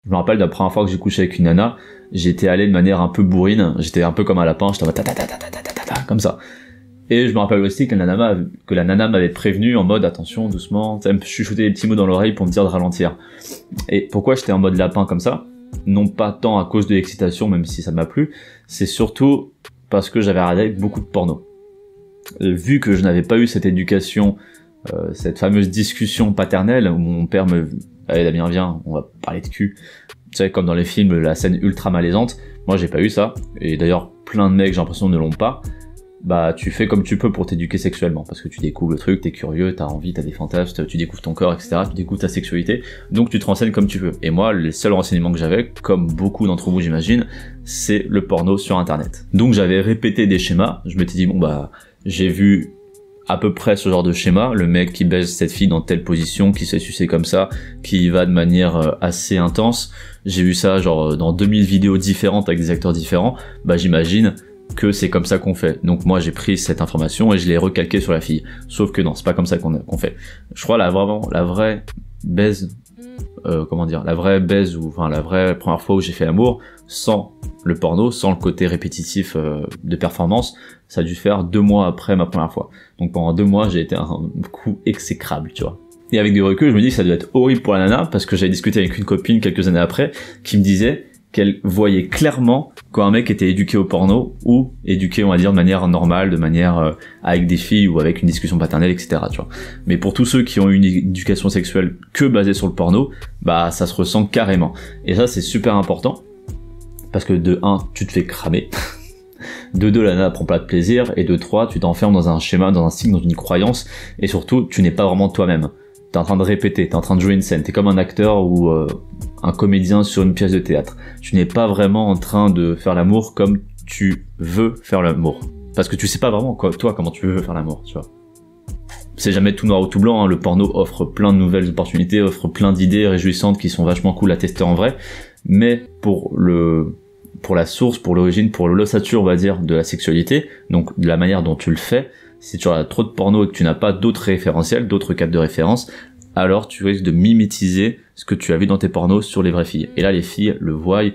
Je me rappelle de la première fois que j'ai couché avec une nana, j'étais allé de manière un peu bourrine, j'étais un peu comme un lapin, j'étais en mode comme ça. Et je me rappelle aussi que la nana m'avait prévenu en mode attention, doucement, elle me chuchotait des petits mots dans l'oreille pour me dire de ralentir. Et pourquoi j'étais en mode lapin comme ça? Non pas tant à cause de l'excitation, même si ça m'a plu, c'est surtout parce que j'avais regardé beaucoup de porno. Vu que je n'avais pas eu cette éducation, cette fameuse discussion paternelle où mon père me... Allez Damien, viens, on va parler de cul. Tu sais, comme dans les films, la scène ultra malaisante. Moi, j'ai pas eu ça. Et d'ailleurs, plein de mecs, j'ai l'impression, ne l'ont pas. Bah, tu fais comme tu peux pour t'éduquer sexuellement. Parce que tu découvres le truc, t'es curieux, t'as envie, t'as des fantasmes, tu découvres ton corps, etc. Tu découvres ta sexualité. Donc, tu te renseignes comme tu peux. Et moi, les seuls renseignements que j'avais, comme beaucoup d'entre vous, j'imagine, c'est le porno sur Internet. Donc, j'avais répété des schémas. Je m'étais dit, bon, bah, j'ai vu à peu près ce genre de schéma, le mec qui baise cette fille dans telle position, qui se fait sucer comme ça, qui y va de manière assez intense. J'ai vu ça genre dans 2000 vidéos différentes avec des acteurs différents, bah j'imagine que c'est comme ça qu'on fait. Donc moi j'ai pris cette information et je l'ai recalquée sur la fille. Sauf que non, c'est pas comme ça qu'on fait. Je crois la vraie baise, ou enfin la vraie première fois où j'ai fait l'amour, sans le porno, sans le côté répétitif de performance, ça a dû faire 2 mois après ma première fois. Donc pendant 2 mois, j'ai été un coup exécrable, tu vois. Et avec du recul, je me dis que ça doit être horrible pour la nana, parce que j'avais discuté avec une copine quelques années après, qui me disait qu'elle voyait clairement quand un mec était éduqué au porno, ou éduqué, on va dire, de manière normale, de manière avec des filles, ou avec une discussion paternelle, etc., tu vois. Mais pour tous ceux qui ont une éducation sexuelle que basée sur le porno, bah ça se ressent carrément. Et ça, c'est super important, parce que de 1, tu te fais cramer, de 2, la nana prend pas de plaisir, et de 3, tu t'enfermes dans un schéma, dans un signe, dans une croyance, et surtout, tu n'es pas vraiment toi-même. T'es en train de répéter, t'es en train de jouer une scène, t'es comme un acteur ou un comédien sur une pièce de théâtre. Tu n'es pas vraiment en train de faire l'amour comme tu veux faire l'amour. Parce que tu sais pas vraiment, toi, comment tu veux faire l'amour, tu vois. C'est jamais tout noir ou tout blanc, hein. Le porno offre plein de nouvelles opportunités, offre plein d'idées réjouissantes qui sont vachement cool à tester en vrai, mais pour la source, pour l'origine, pour l'ossature, on va dire, de la sexualité, donc de la manière dont tu le fais, si tu as trop de porno et que tu n'as pas d'autres référentiels, d'autres cadres de référence, alors tu risques de mimétiser ce que tu as vu dans tes pornos sur les vraies filles. Et là, les filles le voient, et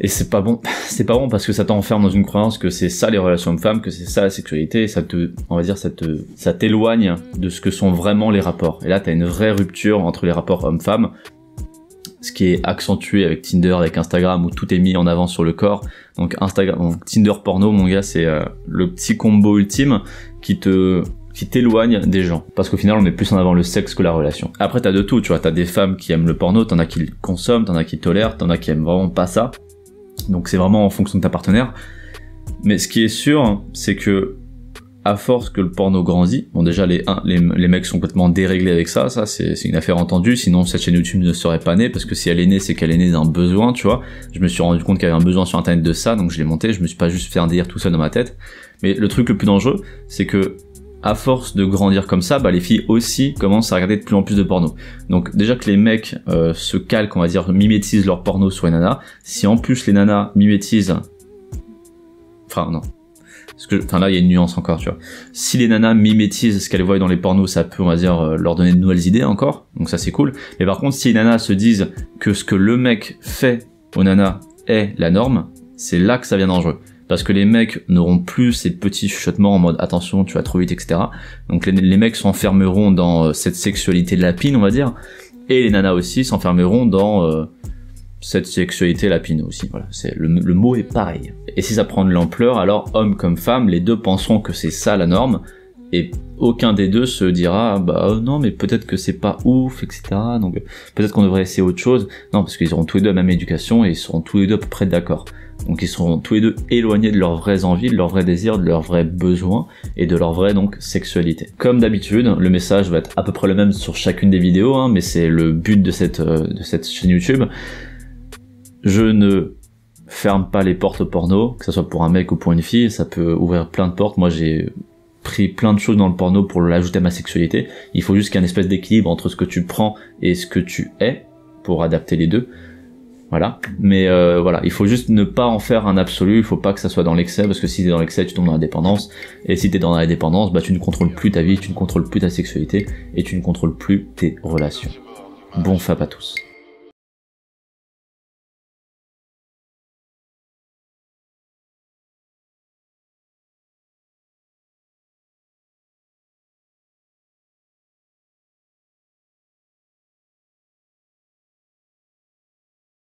c'est pas bon. C'est pas bon parce que ça t'enferme dans une croyance que c'est ça les relations hommes-femmes, que c'est ça la sexualité, et ça t'éloigne de ce que sont vraiment les rapports. Et là, t'as une vraie rupture entre les rapports hommes-femmes, ce qui est accentué avec Tinder, avec Instagram, où tout est mis en avant sur le corps. Donc Tinder porno, mon gars, c'est le petit combo ultime qui t'éloigne des gens. Parce qu'au final, on met plus en avant le sexe que la relation. Après, t'as de tout, tu vois. T'as des femmes qui aiment le porno, t'en as qui le consomment, t'en as qui tolèrent, t'en as qui aiment vraiment pas ça. Donc c'est vraiment en fonction de ta partenaire. Mais ce qui est sûr, c'est que à force que le porno grandit, bon déjà les mecs sont complètement déréglés avec ça c'est une affaire entendue, sinon cette chaîne YouTube ne serait pas née, parce que si elle est née, c'est qu'elle est née d'un besoin, tu vois. Je me suis rendu compte qu'il y avait un besoin sur internet de ça, donc je l'ai monté, je me suis pas juste fait un délire tout seul dans ma tête. Mais le truc le plus dangereux, c'est que à force de grandir comme ça, bah les filles aussi commencent à regarder de plus en plus de porno. Donc déjà que les mecs se calquent, on va dire, mimétisent leur porno sur les nanas, si en plus les nanas mimétisent... Enfin non. Là, il y a une nuance encore, tu vois. Si les nanas mimétisent ce qu'elles voient dans les pornos, ça peut, on va dire, leur donner de nouvelles idées encore. Donc ça, c'est cool. Mais par contre, si les nanas se disent que ce que le mec fait aux nanas est la norme, c'est là que ça devient dangereux. Parce que les mecs n'auront plus ces petits chuchotements en mode attention, tu vas trop vite, etc. Donc les mecs s'enfermeront dans cette sexualité lapine, on va dire. Et les nanas aussi s'enfermeront dans... cette sexualité lapine aussi, voilà, le mot est pareil. Et si ça prend de l'ampleur, alors homme comme femme, les deux penseront que c'est ça la norme, et aucun des deux se dira non mais peut-être que c'est pas ouf, etc. Donc peut-être qu'on devrait essayer autre chose. Non, parce qu'ils auront tous les deux la même éducation et ils seront tous les deux à peu près d'accord. Donc ils seront tous les deux éloignés de leurs vraies envies, de leurs vrais désirs, de leurs vrais besoins et de leur vraie donc sexualité. Comme d'habitude, le message va être à peu près le même sur chacune des vidéos, hein, mais c'est le but de cette chaîne YouTube. Je ne ferme pas les portes au porno, que ce soit pour un mec ou pour une fille, ça peut ouvrir plein de portes. Moi j'ai pris plein de choses dans le porno pour l'ajouter à ma sexualité. Il faut juste qu'il y ait une espèce d'équilibre entre ce que tu prends et ce que tu es, pour adapter les deux. Voilà. Mais voilà, il faut juste ne pas en faire un absolu, il faut pas que ça soit dans l'excès, parce que si t'es dans l'excès, tu tombes dans la dépendance, et si t'es dans la dépendance, bah tu ne contrôles plus ta vie, tu ne contrôles plus ta sexualité, et tu ne contrôles plus tes relations. Bon fap à tous.